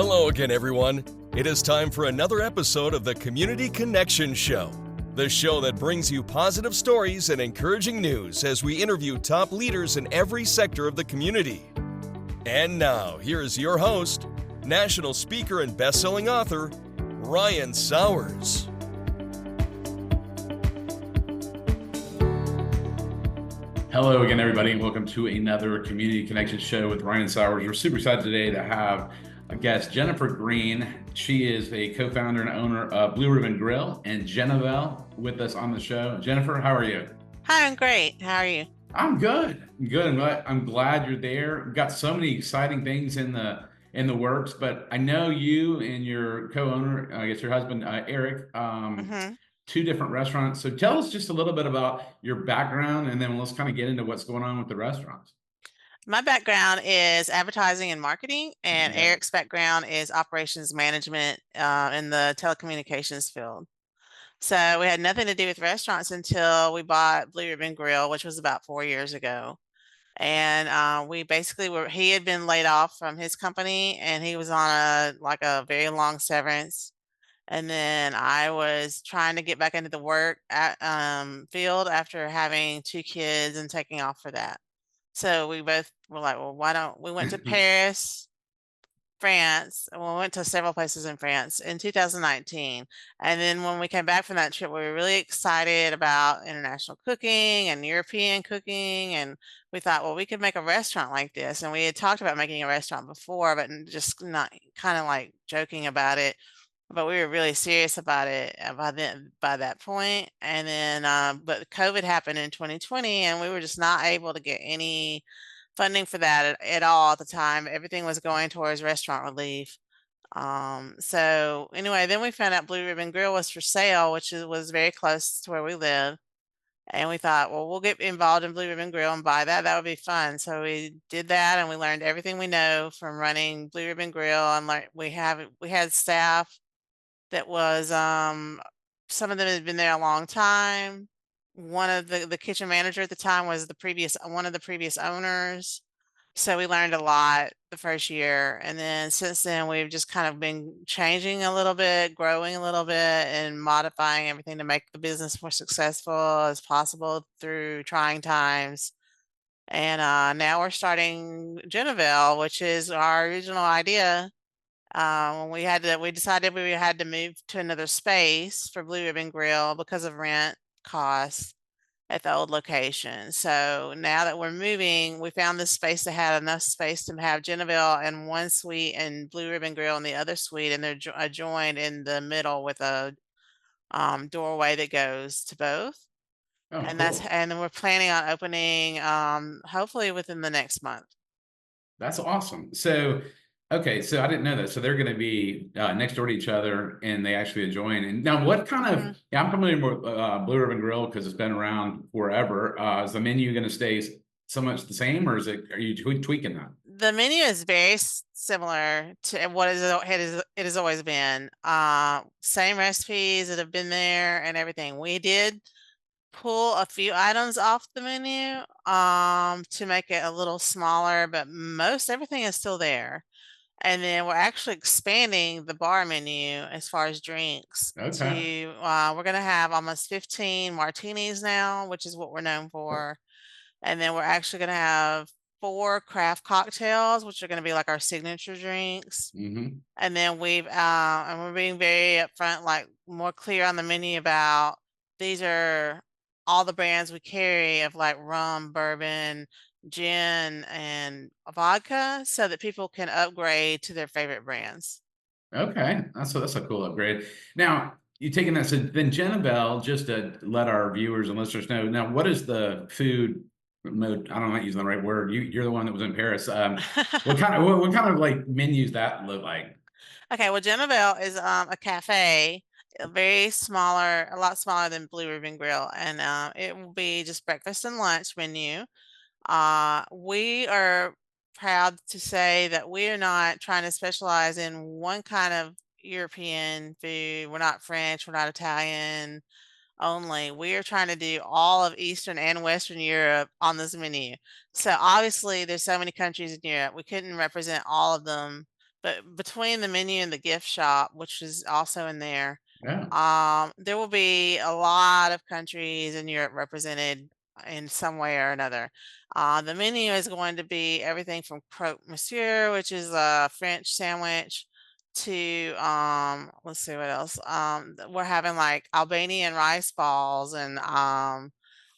Hello again, everyone. It is time for another episode of the Community Connection Show, the show that brings you positive stories and encouraging news as we interview top leaders in every sector of the community. And now, here is your host, national speaker and best-selling author, Ryan Sauers. Hello again, everybody, and welcome to another Community Connection Show with Ryan Sauers. We're super excited today to have a guest, Jennifer Greene. She is a co-founder and owner of Blue Ribbon Grill, and Jenovelle with us on the show. Jennifer, how are you? Hi, I'm great. How are you? I'm good. I'm glad you're there. We've got so many exciting things in the works, but I know you and your co-owner, I guess your husband, Eric, two different restaurants. So tell us just a little bit about your background, and then let's kind of get into what's going on with the restaurants. My background is advertising and marketing, and Eric's background is operations management in the telecommunications field. So we had nothing to do with restaurants until we bought Blue Ribbon Grill, which was about 4 years ago. And we basically he had been laid off from his company, and he was on a very long severance. And then I was trying to get back into the work field after having 2 kids and taking off for that. So we both were like, well, why don't we went to Paris, France. Well, we went to several places in France in 2019. And then when we came back from that trip, we were really excited about international cooking and European cooking. And we thought, well, we could make a restaurant like this. And we had talked about making a restaurant before, but just not kind of like joking about it. But we were really serious about it by that point. And then, but COVID happened in 2020, and we were just not able to get any funding for that at all at the time. Everything was going towards restaurant relief. So anyway, then we found out Blue Ribbon Grill was for sale, which was very close to where we live. And we thought, well, we'll get involved in Blue Ribbon Grill and buy that. That would be fun. So we did that, and we learned everything we know from running Blue Ribbon Grill. And we had staff that was some of them had been there a long time. One of the kitchen manager at the time was one of the previous owners. So we learned a lot the first year. And then since then, we've just kind of been changing a little bit, growing a little bit, and modifying everything to make the business more successful as possible through trying times. And now we're starting Jenovelle, which is our original idea. When we decided we had to move to another space for Blue Ribbon Grill because of rent costs at the old location. So now that we're moving, we found this space that had enough space to have Jenovelle in one suite and Blue Ribbon Grill in the other suite, and they're joined in the middle with a doorway that goes to both. Oh, and cool. And we're planning on opening hopefully within the next month. That's awesome. So okay, so I didn't know that. So they're going to be next door to each other, and they actually adjoin. And now, what kind of? Yeah, I'm familiar with Blue Ribbon Grill because it's been around forever. Is the menu going to stay so much the same, or are you tweaking that? The menu is very similar to what it has always been. Same recipes that have been there and everything. We did pull a few items off the menu to make it a little smaller, but most everything is still there. And then we're actually expanding the bar menu as far as drinks. Okay. We're going to have almost 15 martinis now, which is what we're known for. And then we're actually going to have 4 craft cocktails, which are going to be like our signature drinks. And then we're being very upfront, like more clear on the menu about these are all the brands we carry of like rum, bourbon, gin, and vodka, so that people can upgrade to their favorite brands. Okay, that's a cool upgrade. Now, you taking that, so then Jenovelle, just to let our viewers and listeners know, now what is the food mode? I don't know, I'm not using the right word. You're the one that was in Paris. What kind of like menus that look like? Okay, well, Jenovelle is a cafe, a lot smaller than Blue Ribbon Grill, and it will be just breakfast and lunch menu. We are proud to say that we are not trying to specialize in one kind of European food. We're not French, we're not Italian only. We are trying to do all of Eastern and Western Europe on this menu. So obviously there's so many countries in Europe. We couldn't represent all of them But between the menu and the gift shop, which is also in Yeah. there will be a lot of countries in Europe represented in some way or another. The menu is going to be everything from croque monsieur, which is a French sandwich, to let's see what else. We're having like Albanian rice balls and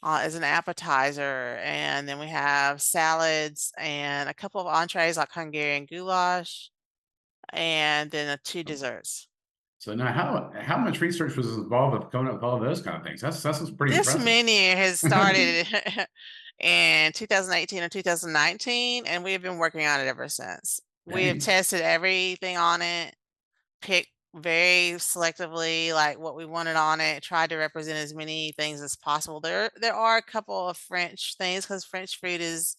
as an appetizer, and then we have salads and a couple of entrees like Hungarian goulash, and then two desserts. So now, how much research was involved with coming up with all those kind of things? That's pretty This impressive. menu has started in 2018 or 2019, and we have been working on it ever since. We have Dang. tested everything on it, picked very selectively like what we wanted on it, tried to represent as many things as possible. There are a couple of French things because French food is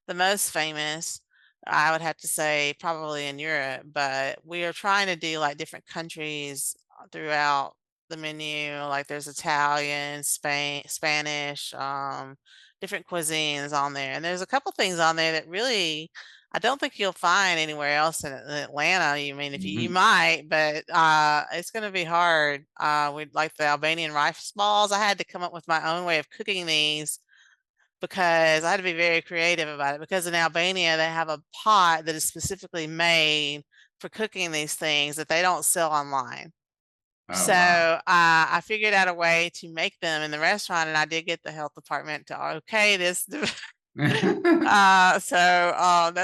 the most famous. I would have to say probably in Europe, but we are trying to do like different countries throughout the menu. Like there's Italian, Spanish, different cuisines on there. And there's a couple things on there that really I don't think you'll find anywhere else in Atlanta. You mean if you Mhm. might, but it's going to be hard. We'd like the Albanian rice balls. I had to come up with my own way of cooking these because I had to be very creative about it. Because in Albania, they have a pot that is specifically made for cooking these things that they don't sell online. Oh, So wow. I figured out a way to make them in the restaurant, and I did get the health department to okay this. That's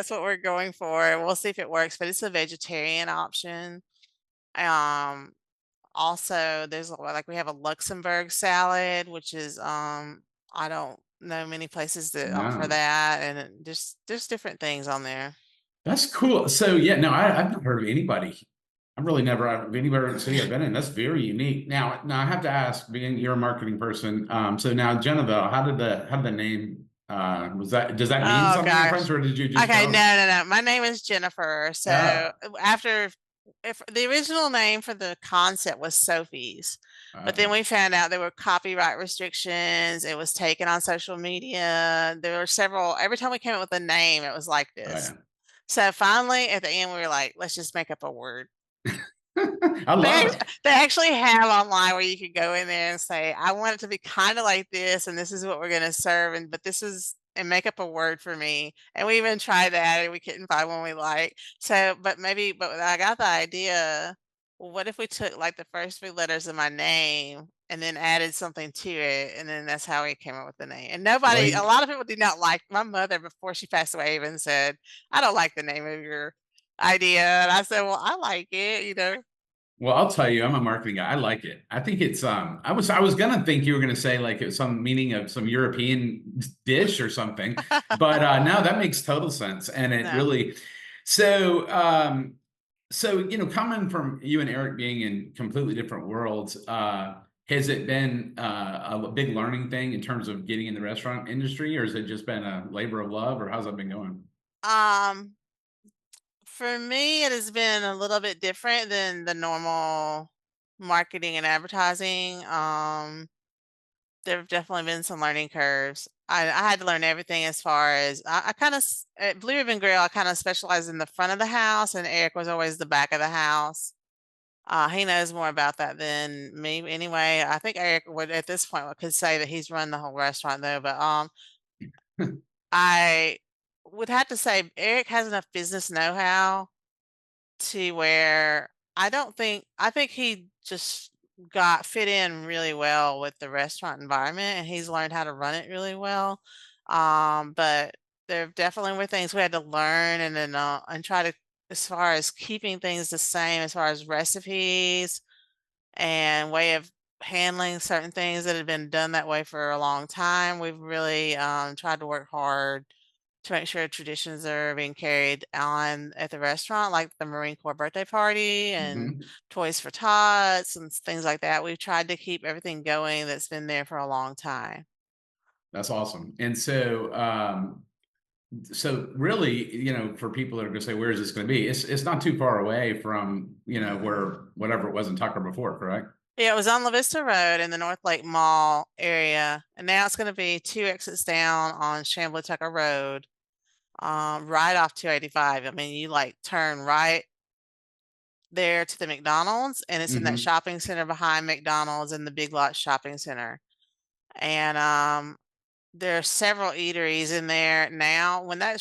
what we're going for. We'll see if it works, but it's a vegetarian option. Um, Also, there's like we have a Luxembourg salad, which is I don't know many places that offer No. that, and just there's different things on there. That's cool. So yeah, no, I've not heard of anybody. I've really never of anybody in the city I've been in. That's very unique. Now I have to ask, being you're a marketing person, so now Jennifer, how did the name does that mean Oh something in French, gosh. or did you just Okay, go? no. My name is Jennifer. So Oh, after if the original name for the concept was Sophie's, but then okay. we found out there were copyright restrictions. It was taken on social media. There were several, every time we came up with a name, it was like Oh this. yeah. So finally at the end we were like, let's just make up a word. I They love it. they actually have online where you can go in there and say, I want it to be kind of like this, and this is what we're gonna serve, and but this is and make up a word for me. And we even tried that and we couldn't find one we like. So, but I got the idea. Well, what if we took like the first three letters of my name and then added something to it, and then that's how we came up with the name. And a Well, lot of people did not like my mother before she passed away even said, I don't like the name of your idea. And I said, well, I like it. Well, I'll tell you, I'm a marketing guy. I like it. I think it's I was gonna think you were gonna say like it's some meaning of some European dish or something, but no, that makes total sense. And it No. really so coming from you and Eric being in completely different worlds, has it been a big learning thing in terms of getting in the restaurant industry, or has it just been a labor of love, or how's that been going? Um, for me, it has been a little bit different than the normal marketing and advertising. There have definitely been some learning curves. I had to learn everything as far as I kind of at Blue Ribbon Grill. I kind of specialized in the front of the house, and Eric was always the back of the house. He knows more about that than me anyway. I think Eric would at this point could say that he's run the whole restaurant though, but I would have to say Eric has enough business know-how to where I think he just got fit in really well with the restaurant environment, and he's learned how to run it really well. But there definitely were things we had to learn and try to as far as keeping things the same as far as recipes and way of handling certain things that had been done that way for a long time. We've really tried to work hard to make sure traditions are being carried on at the restaurant, like the Marine Corps birthday party and Mhm. Toys for Tots and things like that. We've tried to keep everything going that's been there for a long time. That's awesome. And so really, for people that are going to say, where is this going to be? It's not too far away from, Mm-mm. where whatever it was in Tucker before, correct? Yeah, it was on La Vista Road in the North Lake Mall area, and now it's going to be two exits down on Chamblee Tucker Road, right off 285. I mean, you like turn right there to the McDonald's, and it's in that Hmm. shopping center behind McDonald's in the Big Lots shopping center. And there are several eateries in there now. When that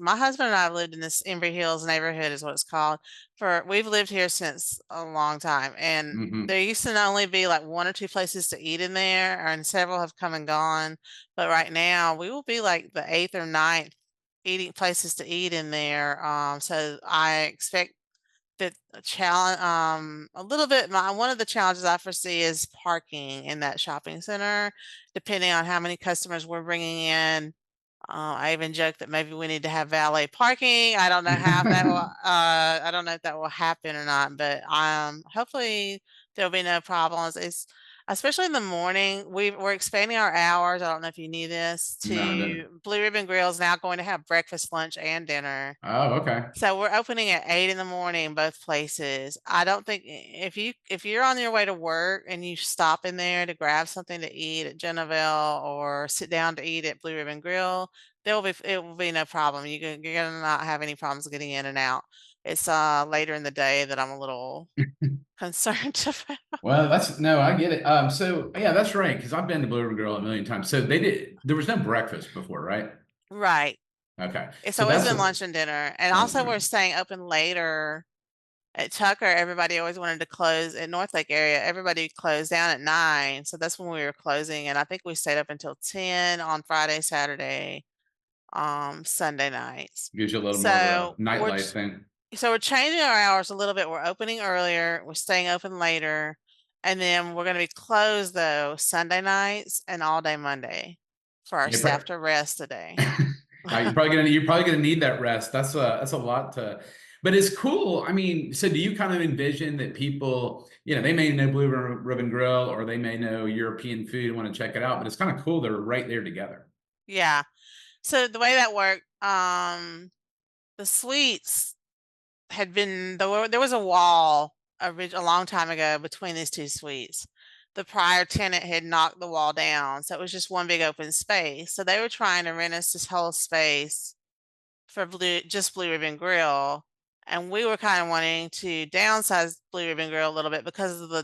my husband and I have lived in this Embry Hills neighborhood is what it's called. We've lived here since a long time, and Hmm. there used to only be like one or two places to eat in there, and several have come and gone. But right now we will be like the eighth or ninth eating places to eat in there. So I expect that challenge a little bit. One of the challenges I foresee is parking in that shopping center, depending on how many customers we're bringing in. I even joked that maybe we need to have valet parking. I don't know how that will. I don't know if that will happen or not, but hopefully there'll be no problems. It's especially in the morning. We're expanding our hours. I don't know if you knew this. No, no. To Blue Ribbon Grill is now going to have breakfast, lunch, and dinner. Oh, okay. So we're opening at 8 in the morning, both places. I don't think if you're on your way to work and you stop in there to grab something to eat at Jenovelle or sit down to eat at Blue Ribbon Grill, it will be no problem. You're gonna not have any problems getting in and out. It's later in the day that I'm a little concerned about. Well, no, I get it. So yeah, that's right. Because I've been to Blue Ribbon Grill a million times. So there was no breakfast before, right? Right. Okay. It's So always that's been a lunch and dinner. And lunch also dinner. we're staying open later. At Tucker, everybody always wanted to close in North Lake area. Everybody closed down at 9, so that's when we were closing. And I think we stayed up until 10 on Friday, Saturday, Sunday nights. Gives you a little more of a So nightlife thing. we're changing our hours a little bit. We're opening earlier. We're staying open later, and then we're going to be closed though Sunday nights and all day Monday for our Yeah, staff to rest today. you're probably gonna need that rest. That's a lot to, but it's cool. I mean, so do you kind of envision that people, they may know Blue Ribbon Grill or they may know European food and want to check it out, but it's kind of cool they're right there together. Yeah. So the way that worked, the suites there was a wall a long time ago between these two suites. The prior tenant had knocked the wall down, so it was just one big open space. So they were trying to rent us this whole space for Blue Ribbon Grill, and we were kind of wanting to downsize Blue Ribbon Grill a little bit because of the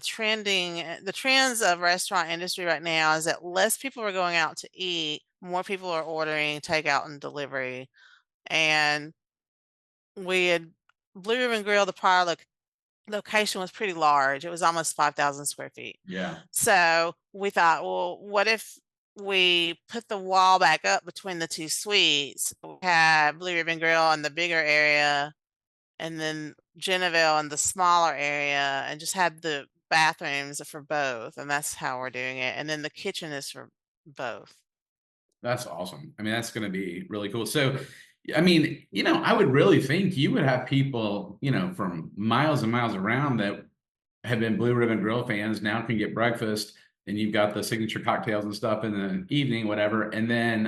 trends of restaurant industry right now is that less people are going out to eat, more people are ordering takeout and delivery, and we had Blue Ribbon Grill, the prior location was pretty large. It was almost 5,000 square feet. Yeah. So we thought, well, what if we put the wall back up between the two suites? We had Blue Ribbon Grill in the bigger area, and then Jennifer in the smaller area, and just had the bathrooms for both. And that's how we're doing it. And then the kitchen is for both. That's awesome. I mean, that's going to be really cool. So, I mean, I would really think you would have people, from miles and miles around that have been Blue Ribbon Grill fans now can get breakfast, and you've got the signature cocktails and stuff in the evening, whatever. And then,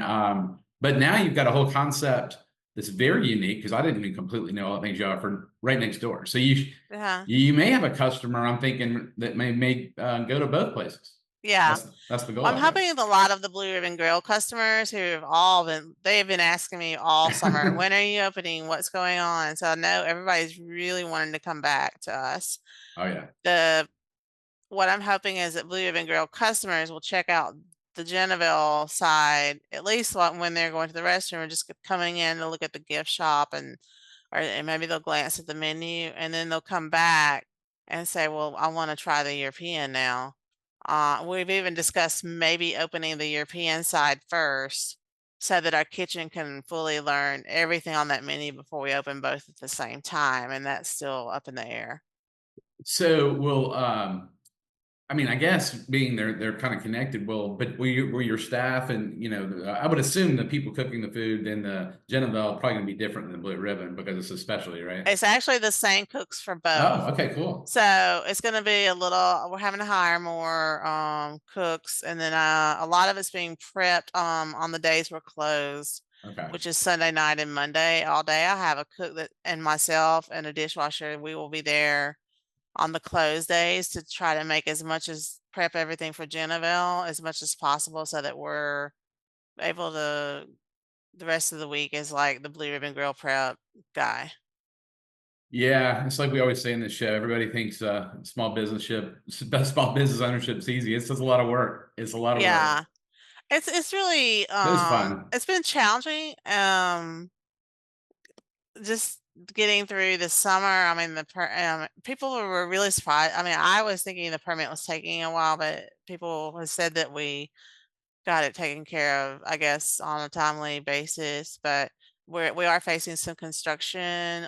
but now you've got a whole concept that's very unique because I didn't even completely know all the things you offered right next door. So Yeah. you may have a customer, I'm thinking, that may go to both places. Yeah. That's the goal. I'm I guess. hoping a lot of the Blue Ribbon Grill customers who have they've been asking me all summer, when are you opening? What's going on? So I know everybody's really wanting to come back to us. Oh yeah. What I'm hoping is that Blue Ribbon Grill customers will check out the Jenovelle side, at least when they're going to the restroom or just coming in to look at the gift shop and maybe they'll glance at the menu and then they'll come back and say, well, I want to try the European now. We've even discussed maybe opening the European side first so that our kitchen can fully learn everything on that menu before we open both at the same time. And that's still up in the air. So I mean, I guess being they're kind of connected. But were your staff and I would assume the people cooking the food in the Jenovelle probably gonna be different than Blue Ribbon because it's a specialty, right? It's actually the same cooks for both. Oh, okay, cool. So it's going to be we're having to hire more cooks, and then a lot of it's being prepped on the days we're closed, Okay. which is Sunday night and Monday all day. I have a cook and myself and a dishwasher. We will be there on the closed days to try to make prep everything for Jenovelle as much as possible so that we're able to the rest of the week is like the Blue Ribbon Grill prep guy. Yeah, it's like we always say in this show. Everybody thinks small small business ownership is easy. It's just a lot of work. It's a lot of Yeah. work. It's really It was fun. it's been challenging. Just getting through the summer. I mean, people were really surprised. I mean, I was thinking the permit was taking a while, but people have said that we got it taken care of, I guess, on a timely basis. But we are facing some construction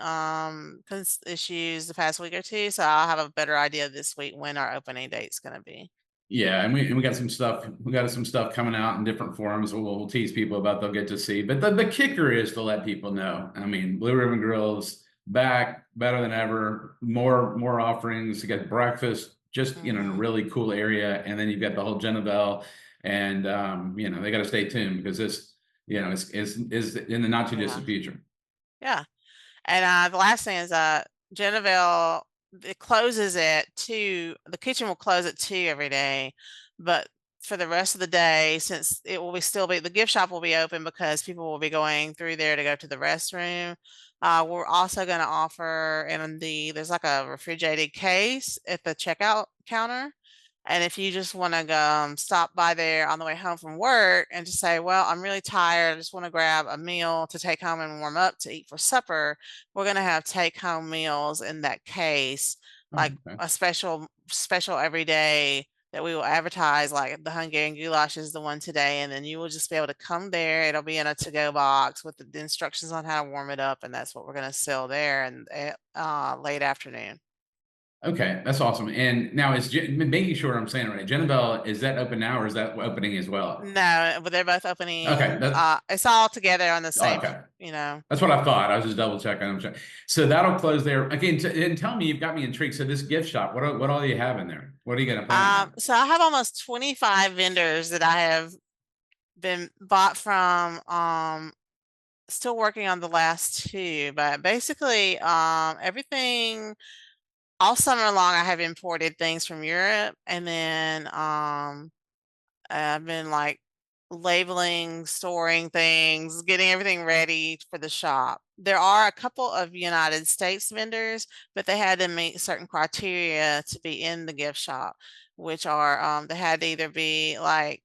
issues the past week or two, so I'll have a better idea this week when our opening date's going to be. Yeah, and we got some stuff. We got some stuff coming out in different forums. We'll tease people about. They'll get to see. But the kicker is to let people know. I mean, Blue Ribbon Grill's back, better than ever. More offerings. You got breakfast, just in a really cool area, and then you've got the whole Jenovelle, and they got to stay tuned because this is in the not too distant future. Yeah. And the last thing is Jennifer, it closes at 2. The kitchen will close at 2 every day, but for the rest of the day, since it will be the gift shop will be open because people will be going through there to go to the restroom. We're also going to offer there's like a refrigerated case at the checkout counter. And if you just want to stop by there on the way home from work and just say, well, I'm really tired, I just want to grab a meal to take home and warm up to eat for supper, we're going to have take home meals in that case, like a special every day that we will advertise, like the Hungarian goulash is the one today. And then you will just be able to come there. It'll be in a to-go box with the instructions on how to warm it up. And that's what we're going to sell there and late afternoon. Okay, that's awesome. And now making sure I'm saying it right. Jenovelle, is that open now or is that opening as well? No, but they're both opening. Okay, it's all together on the same, okay. you know. That's what I thought. I was just double checking. So that'll close there. Again, and tell me, you've got me intrigued. So this gift shop, what all do you have in there? What are you going to plan? So I have almost 25 vendors that I have been bought from. Still working on the last 2, but basically, everything all summer long I have imported things from Europe, and then I've been like labeling, storing things, getting everything ready for the shop. There are a couple of United States vendors, but they had to meet certain criteria to be in the gift shop, which are they had to either be like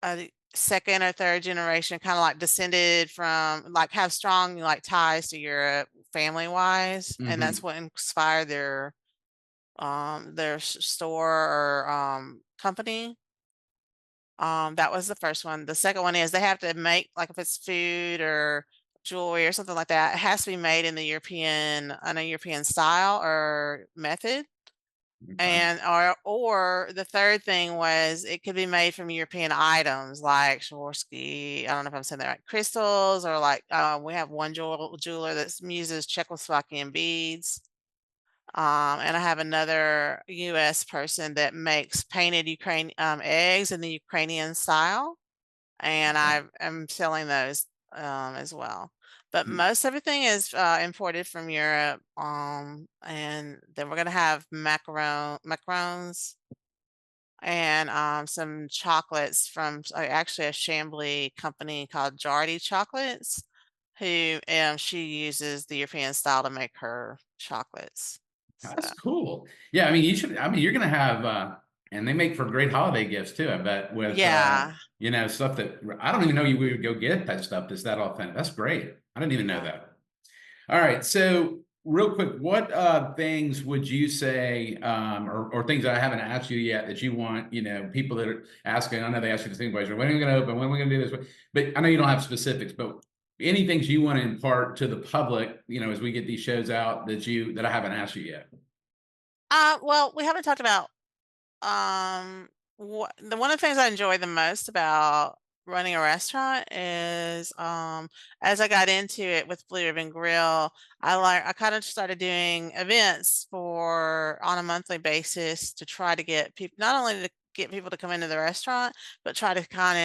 a second or third generation, kind of like descended from, like have strong like ties to Europe family wise, and that's what inspired their store or company. That was the first one. The second one is they have to make, like if it's food or jewelry or something like that, it has to be made in a European style or method. And or the third thing was it could be made from European items like Swarovski. I don't know if I'm saying that right. Crystals, or like we have one jeweler that uses Czechoslovakian beads. And I have another US person that makes painted Ukraine eggs in the Ukrainian style, and I am selling those as well. But most everything is imported from Europe. And then we're gonna have macarons and some chocolates from actually a Chambly company called Jardy Chocolates, who she uses the European style to make her chocolates. That's cool. Yeah, I mean, you're gonna have, and they make for great holiday gifts too, I bet, with stuff that I don't even know you would go get that stuff that's that authentic. That's great. I didn't even know that. All right, so real quick, what things would you say, or things that I haven't asked you yet that you want, people that are asking, I know they ask you the same question, when are we gonna open? When are we gonna do this? But I know you don't have specifics, but any things you want to impart to the public, as we get these shows out that I haven't asked you yet? Well, we haven't talked about one of the things I enjoy the most about running a restaurant is as I got into it with Blue Ribbon Grill, I kind of started doing events on a monthly basis to try to get people, not only to get people to come into the restaurant, but try to kind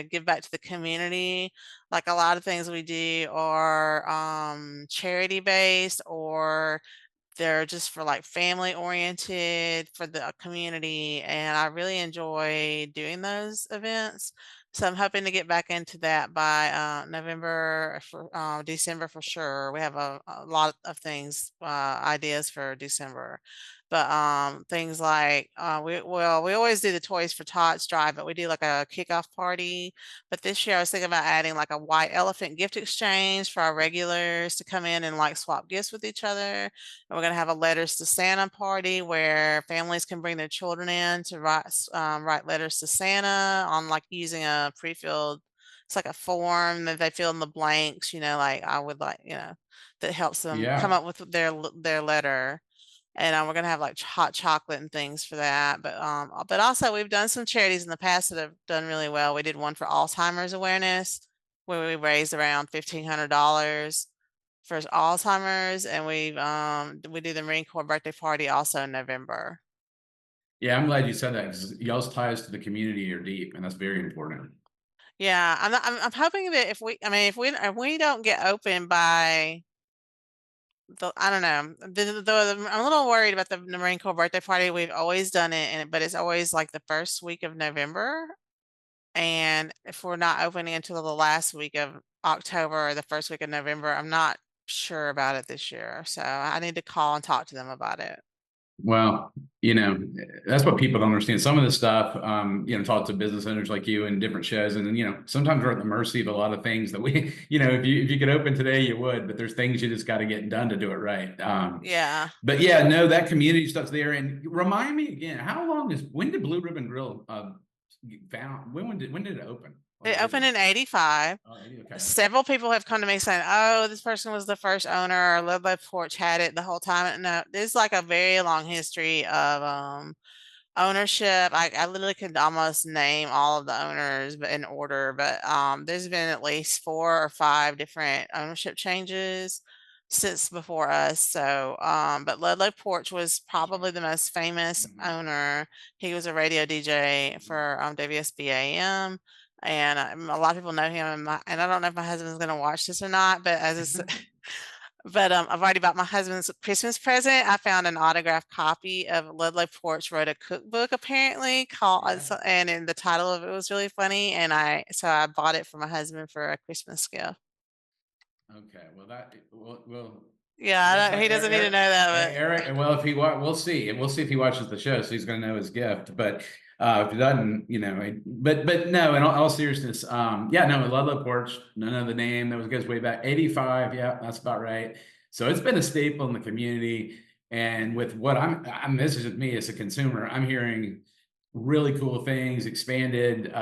of give back to the community. Like a lot of things we do are charity based, or they're just for like family oriented for the community, and I really enjoy doing those events. So I'm hoping to get back into that by November for December for sure. We have a lot of things, ideas for December. But things like we always do the Toys for Tots drive, but we do like a kickoff party. But this year I was thinking about adding like a white elephant gift exchange for our regulars to come in and like swap gifts with each other. And we're gonna have a letters to Santa party where families can bring their children in to write letters to Santa on like using a pre-filled. It's like a form that they fill in the blanks, like I would like, that helps them come Yeah. up with their letter. And we're gonna have like hot chocolate and things for that. But also we've done some charities in the past that have done really well. We did one for Alzheimer's awareness where we raised around $1,500 for Alzheimer's, and we do the Marine Corps birthday party also in November. Yeah, I'm glad you said that because y'all's ties to the community are deep, and that's very important. Yeah, I'm hoping that if we don't get open by I don't know. I'm a little worried about the Marine Corps birthday party. We've always done it, but it's always like the first week of November. And if we're not opening until the last week of October or the first week of November, I'm not sure about it this year. So I need to call and talk to them about it. Well, that's what people don't understand. Some of this stuff, talk to business owners like you in different shows, and then sometimes we're at the mercy of a lot of things that we, if you could open today, you would, but there's things you just got to get done to do it right. Yeah. But yeah, no, that community stuff's there. And remind me again, when did Blue Ribbon Grill found? When did it open? It opened in 85. Oh, 80, okay. Several people have come to me saying, "Oh, this person was the first owner, or Love by Porch had it the whole time." No, there's like a very long history of ownership. I literally could almost name all of the owners but in order, but there's been at least 4 or 5 different ownership changes since before us. So but Ludlow Porch was probably the most famous owner. He was a radio DJ for WSBAM. And a lot of people know him, and I don't know if my husband's going to watch this or not, but but I've already bought my husband's Christmas present. I found an autographed copy of Ludlow Porch wrote a cookbook apparently called, and in the title of it was really funny, and I bought it for my husband for a Christmas gift. Okay, well, yeah, he doesn't need to know that. But Eric, well, if we'll see if he watches the show, so he's going to know his gift. But if he doesn't, but no, in all seriousness, yeah, no, Ludlow Porch, none of the name that goes way back, 85. Yeah, that's about right. So it's been a staple in the community. And with what this is me as a consumer, I'm hearing really cool things, expanded.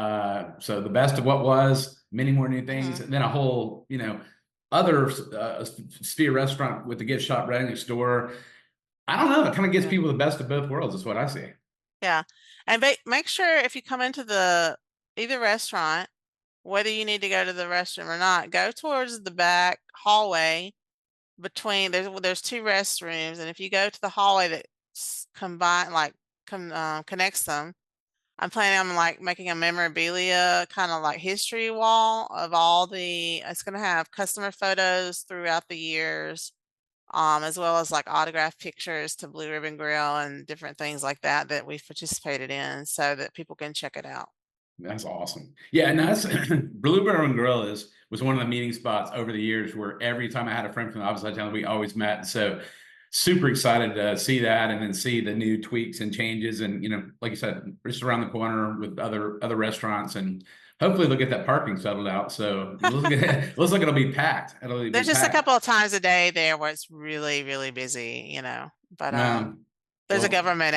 So the best of what was, many more new things, and then a whole, other sphere restaurant with the gift shop right next door. I don't know. It kind of gives people the best of both worlds. Is what I see. Yeah, and make sure if you come into either restaurant, whether you need to go to the restroom or not, go towards the back hallway between there's 2 restrooms, and if you go to the hallway that connects them, I'm planning on like making a memorabilia kind of like history wall of it's going to have customer photos throughout the years, as well as like autographed pictures to Blue Ribbon Grill and different things like that we've participated in so that people can check it out. That's awesome. Yeah, and that's Blue Ribbon Grill was one of the meeting spots over the years where every time I had a friend from the opposite town, we always met. So super excited to see that and then see the new tweaks and changes. And, like you said, just around the corner with other restaurants, and hopefully they'll get that parking settled out. So it looks like it'll be packed. There's just a couple of times a day there where it's really, really busy, but there's a government,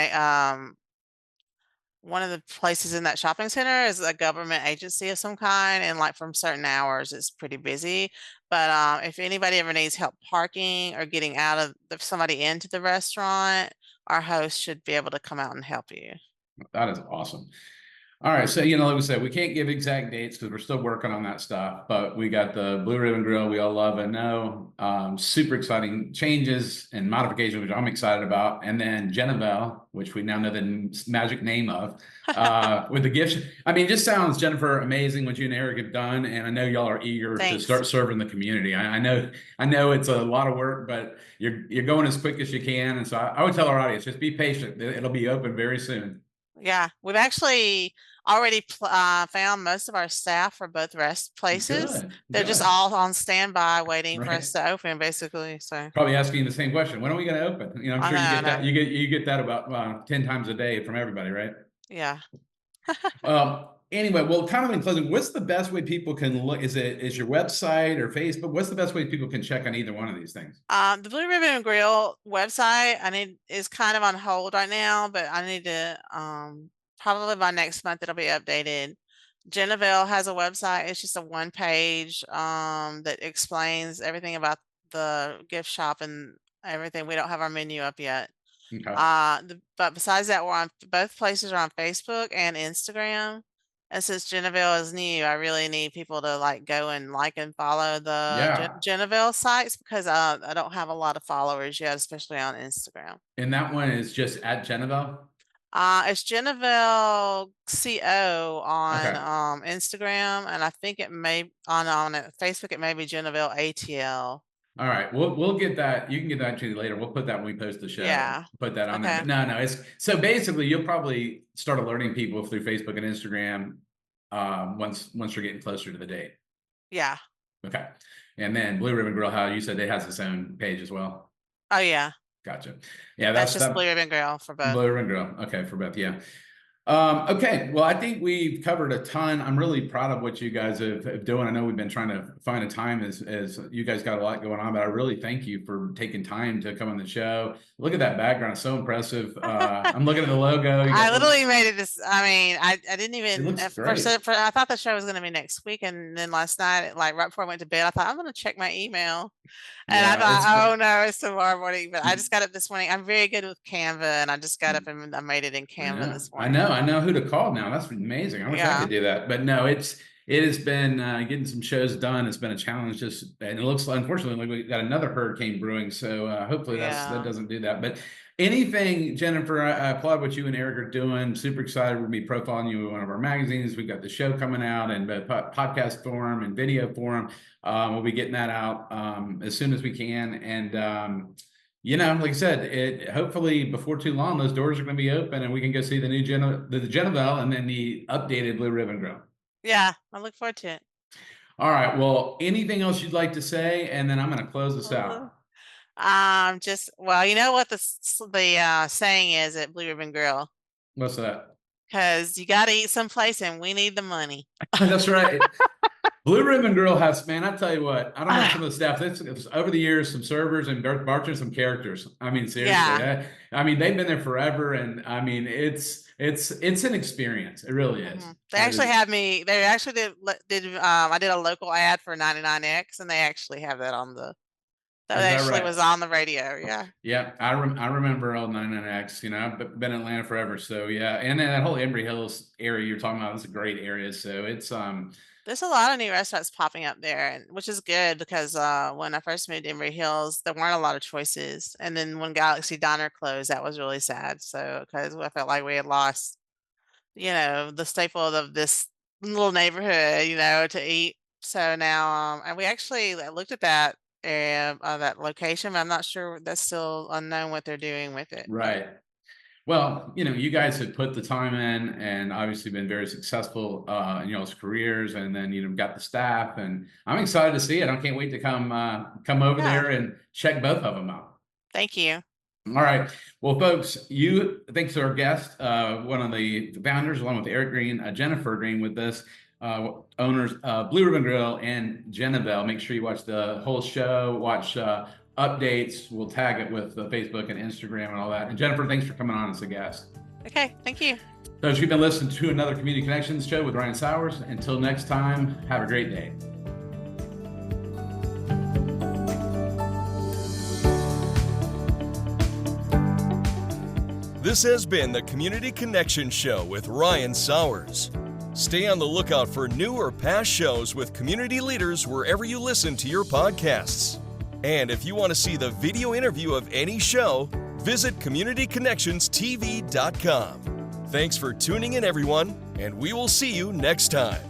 one of the places in that shopping center is a government agency of some kind, and like from certain hours it's pretty busy. But if anybody ever needs help parking or getting out of somebody into the restaurant, our host should be able to come out and help you. That is awesome. All right, so like we said, we can't give exact dates because we're still working on that stuff, but we got the Blue Ribbon Grill we all love and know. Super exciting changes and modifications, which I'm excited about. And then Jenovelle, which we now know the magic name of, with the gift. I mean, it just sounds, Jennifer, amazing what you and Eric have done, and I know y'all are eager to start serving the community. I know it's a lot of work, but you're going as quick as you can, and so I would tell our audience, just be patient. It'll be open very soon. Yeah, we've actually already found most of our staff for both rest places. Good. They're just Good. all on standby waiting for Right. us to open, basically. So Probably asking the same question. When are we going to open? You know, I'm I sure you know, get I that. know. You get that about 10 times a day from everybody, right? Yeah. Anyway, well, kind of in closing, what's the best way people can look? Is your website or Facebook? What's the best way people can check on either one of these things? The Blue Ribbon and Grill website is kind of on hold right now, but I need to probably by next month it'll be updated. Jenovelle has a website. It's just a one page that explains everything about the gift shop and everything. We don't have our menu up yet. Okay. But besides that, both places are on Facebook and Instagram. And since Jenovelle is new, I really need people to like go and like and follow the Jenovelle sites because I don't have a lot of followers yet, especially on Instagram. And that one is just at Jennifer? It's Jenovelle CO on Okay. Instagram, and I think it may on Facebook it may be Jenovelle ATL. All right, we'll get that. You can get that to you later. We'll put that when we post the show. Yeah. Put that on there. Okay. But no, it's so basically you'll probably start alerting people through Facebook and Instagram once you're getting closer to the date. Yeah. Okay. And then Blue Ribbon Grill, how you said it has its own page as well. Oh yeah. Gotcha. Yeah, that's just Blue Ribbon Grill for both. Blue Ribbon Grill. Okay, for both. Yeah. Okay, well, I think we've covered a ton. I'm really proud of what you guys have doing. I know we've been trying to find a time as you guys got a lot going on, but I really thank you for taking time to come on the show. Look at that background. It's so impressive. I'm looking at the logo. I literally made it this, I didn't even, at first I thought the show was going to be next week. And then last night, like right before I went to bed, I thought I'm going to check my email. And I thought, oh no, it's tomorrow morning. But I just got up this morning. I'm very good with Canva, and I just got up and I made it in Canva this morning. I know who to call now. That's amazing. I wish I could do that. But no, it has been getting some shows done. It's been a challenge. And it looks, unfortunately, like we got another hurricane brewing. So hopefully that doesn't do that. But anything, Jennifer, I applaud what you and Eric are doing. Super excited. We'll be profiling you in one of our magazines. We've got the show coming out in podcast form and video form. We'll be getting that out as soon as we can. And, you know, like I said, hopefully before too long, those doors are going to be open and we can go see the new the Jenovelle and then the updated Blue Ribbon Grill. Yeah, I look forward to it. All right. Well, anything else you'd like to say? And then I'm going to close this out. Well, you know what the saying is at Blue Ribbon Grill? What's that? Because you got to eat someplace and we need the money. That's right. Blue Ribbon Grill has, man, I tell you what, I don't know some of the staff. It's over the years, some servers and bartenders, some characters. I mean, seriously. Yeah. I mean, they've been there forever, and I mean, it's an experience. It really is. They actually had me. They actually did. I did a local ad for 99X, and they actually have that on the. That actually was on the radio. Yeah. Yeah, I remember old 99X. You know, I've been in Atlanta forever, so yeah. And then that whole Embry Hills area you're talking about is a great area. So it's There's a lot of new restaurants popping up there, and which is good because when I first moved to Embry Hills, there weren't a lot of choices. And then when Galaxy Diner closed, that was really sad. So because I felt like we had lost, you know, the staple of this little neighborhood, you know, to eat. So now, and we actually looked at that location, but I'm not sure, that's still unknown what they're doing with it. Right. Well, you know, you guys have put the time in and obviously been very successful in y'all's careers, and then, you know, got the staff, and I'm excited to see it. I can't wait to come over there and check both of them out. Thank you. All right. Well, folks, thanks to our guest, one of the founders, along with Eric Greene, Jennifer Greene with us, owners of Blue Ribbon Grill and Jenovelle. Make sure you watch the whole show, watch updates. We'll tag it with Facebook and Instagram and all that. And Jennifer, thanks for coming on as a guest. Okay, thank you. Those you've been listening to another Community Connections show with Ryan Sauers. Until next time, have a great day. This has been the Community Connection Show with Ryan Sauers. Stay on the lookout for new or past shows with community leaders wherever you listen to your podcasts. And if you want to see the video interview of any show, visit communityconnectionstv.com. Thanks for tuning in, everyone, and we will see you next time.